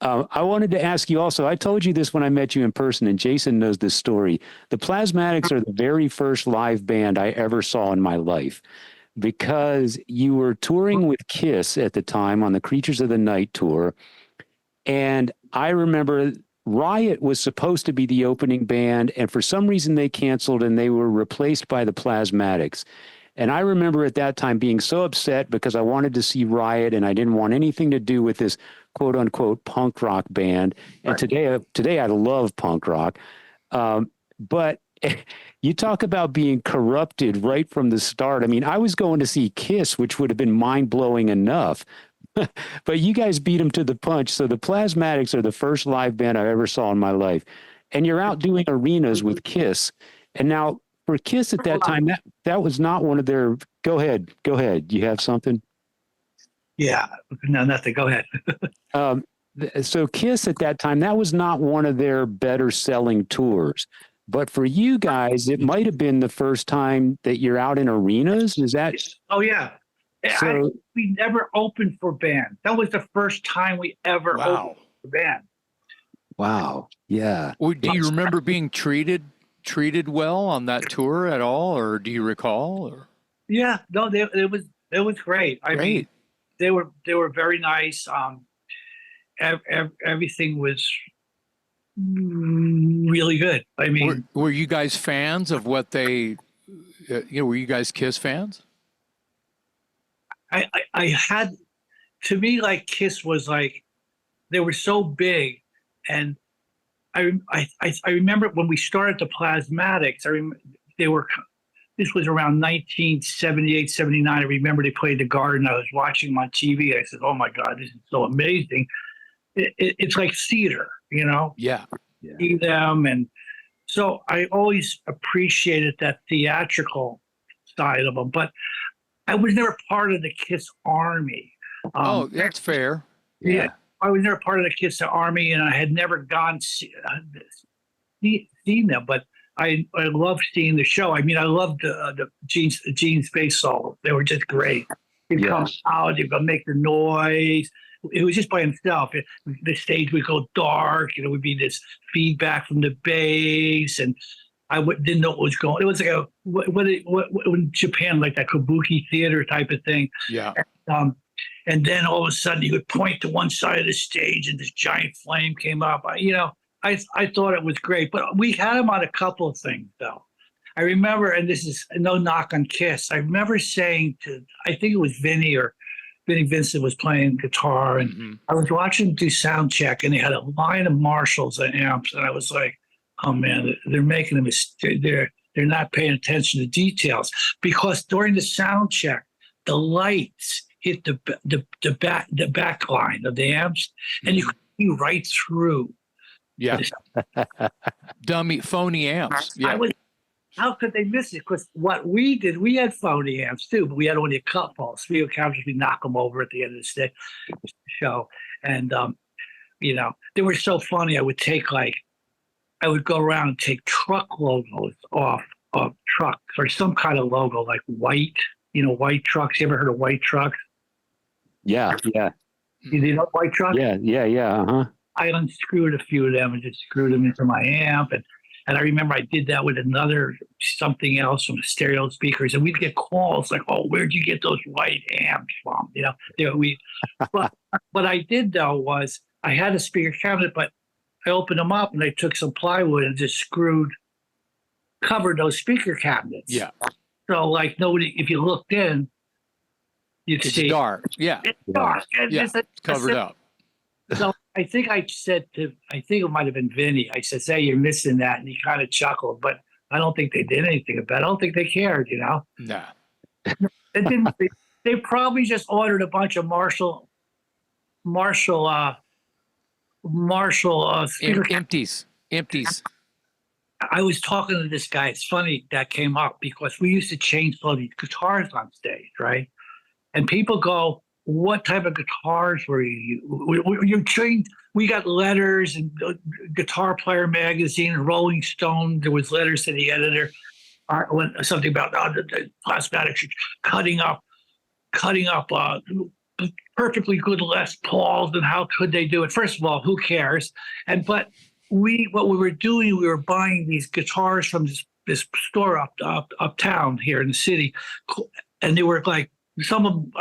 I wanted to ask you also, I told you this when I met you in person, and Jason knows this story. The Plasmatics are the very first live band I ever saw in my life because you were touring with Kiss at the time on the Creatures of the Night tour. And I remember Riot was supposed to be the opening band, and for some reason they canceled and they were replaced by the Plasmatics. And I remember at that time being so upset because I wanted to see Riot and I didn't want anything to do with this quote unquote punk rock band. And today I love punk rock. But you talk about being corrupted right from the start. I mean, I was going to see Kiss, which would have been mind blowing enough. But you guys beat them to the punch. So the Plasmatics are the first live band I ever saw in my life. And you're out doing arenas with Kiss. And now for Kiss at that time, that was not one of their... Go ahead. You have something? Yeah. No, nothing. Go ahead. So Kiss at that time, that was not one of their better selling tours. But for you guys, it might have been the first time that you're out in arenas. Is that... Oh, yeah. So, We never opened for band. That was the first time we ever opened for band. Wow. Yeah. Do you remember being treated well on that tour at all, or do you recall? Or? Yeah, no, it was great. I mean, they were very nice. Everything was really good. I mean, were you guys fans of what they? Were you guys Kiss fans? I had, to me, like Kiss was like, they were so big, and I remember when we started the Plasmatics. This was around 1978, 79. I remember they played the Garden. I was watching them on TV. I said, "Oh my God, this is so amazing!" It's like theater, you know? Yeah. See them, and so I always appreciated that theatrical side of them, but I was never part of the Kiss Army. Oh, that's fair. Yeah. I was never part of the Kiss Army, and I had never gone seen them, but I loved seeing the show. I mean, I loved the Gene's bass solo. They were just great. He'd come out, he'd go make the noise. It was just by himself. The stage would go dark, and it would be this feedback from the bass, and I didn't know what was going. It was like what in Japan, like that kabuki theater type of thing. Yeah. And then all of a sudden, you would point to one side of the stage, and this giant flame came up. I thought it was great, but we had him on a couple of things, though. I remember, and this is no knock on Kiss. I remember saying I think it was Vinny Vincent was playing guitar, and I was watching them do sound check, and they had a line of Marshalls and amps, and I was like, "Oh man, they're making a mistake. They're not paying attention to details," because during the sound check, the lights hit the back line of the amps, and you could see right through. Yeah. Dummy phony amps. Yeah. How could they miss it? Because what we did, we had phony amps too, but we had only a couple. Speaker counters, we knock them over at the end of the show. And, they were so funny. I would go around and take truck logos off of trucks, or some kind of logo, like white trucks. You ever heard of white trucks? Yeah. You know white trucks? Yeah. I unscrewed a few of them and just screwed them into my amp. And I remember I did that with something else from the stereo speakers. And we'd get calls like, "Oh, where'd you get those white amps from?" But what I did, though, was I had a speaker cabinet, but I opened them up and I took some plywood and just covered those speaker cabinets. Yeah. So like if you looked in, you'd see. It's dark. Yeah. It's dark. Yeah. It's covered up. So I think it might have been Vinny. I said, "Hey, you're missing that." And he kind of chuckled, but I don't think they did anything about it. I don't think they cared, Nah. They probably just ordered a bunch of Marshall speaker empties. I was talking to this guy. It's funny that came up because we used to chainsaw these guitars on stage, right? And people go, "What type of guitars were you trained?" We got letters and Guitar Player magazine and Rolling Stone. There was letters to the editor, something about the Plasmatics cutting up perfectly good Les Pauls, and how could they do it? First of all, who cares? But what we were doing, we were buying these guitars from this store uptown here in the city, and they were like some of them.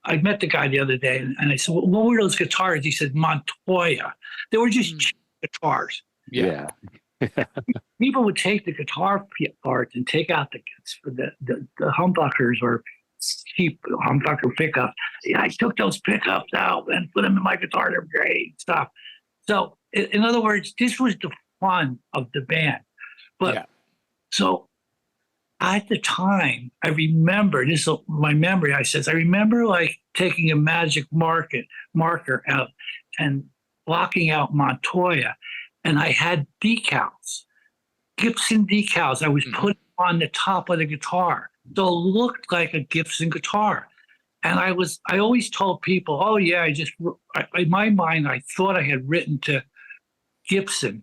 I met the guy the other day, and I said, well, "What were those guitars?" He said, "Montoya." They were just cheap guitars. Yeah. People would take the guitar parts and take out the humbuckers or cheap humbucker pickups. Yeah, I took those pickups out and put them in my guitar. They're great stuff. So, in other words, this was the fun of the band. But so at the time, I remember, this is my memory, I remember like taking a magic marker out and blocking out Montoya. And I had decals, Gibson decals. I was putting on the top of the guitar. So it looked like a Gibson guitar. And I always told people, oh yeah, in my mind, I thought I had written to Gibson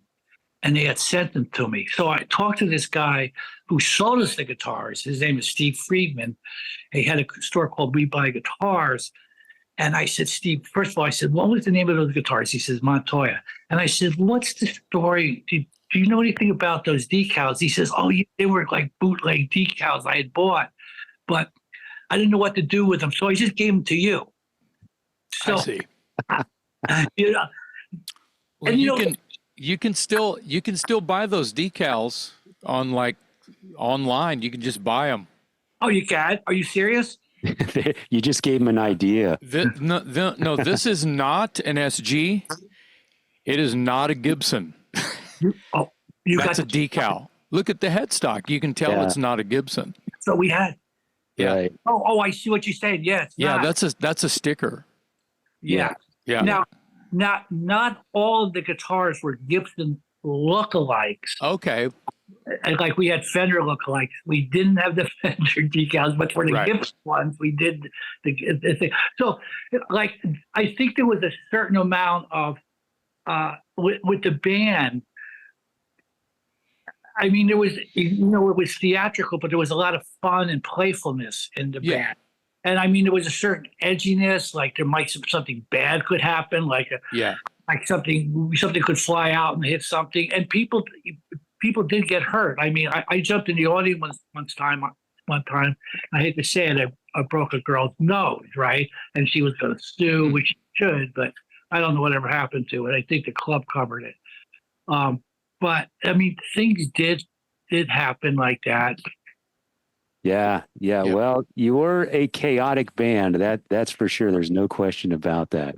and they had sent them to me. So I talked to this guy who sold us the guitars. His name is Steve Friedman. He had a store called We Buy Guitars. And I said, Steve, first of all, I said, what was the name of those guitars? He says, Montoya. And I said, what's the story? Do you know anything about those decals? He says, oh, yeah, they were like bootleg decals I had bought, but I didn't know what to do with them. So I just gave them to you. So, I see. You know, Well, and you can still buy those decals on like online. You can just buy them. oh, you can? Are you serious? You just gave him an idea. No, this is not an SG. It is not a Gibson. Oh, That's a decal. Look at the headstock. You can tell it's not a Gibson. So we had. Yeah. Right. Oh, I see what you're saying. Yes. Yeah, that's a sticker. Yeah. Yeah. Now, not all of the guitars were Gibson lookalikes. Okay. And like we had Fender lookalikes. We didn't have the Fender decals, but for the Gibson ones, we did the thing. So, like, I think there was a certain amount of with the band. I mean, there was, it was theatrical, but there was a lot of fun and playfulness in the band. And I mean, there was a certain edginess, like there might something bad could happen, like something could fly out and hit something, and people did get hurt. I mean, I jumped in the audience one time. I hate to say it, I broke a girl's nose, right? And she was going to sue, which she should, but I don't know whatever happened to it. I think the club covered it. But I mean, things did happen like that. Yeah. Well, you were a chaotic band. That's for sure. There's no question about that.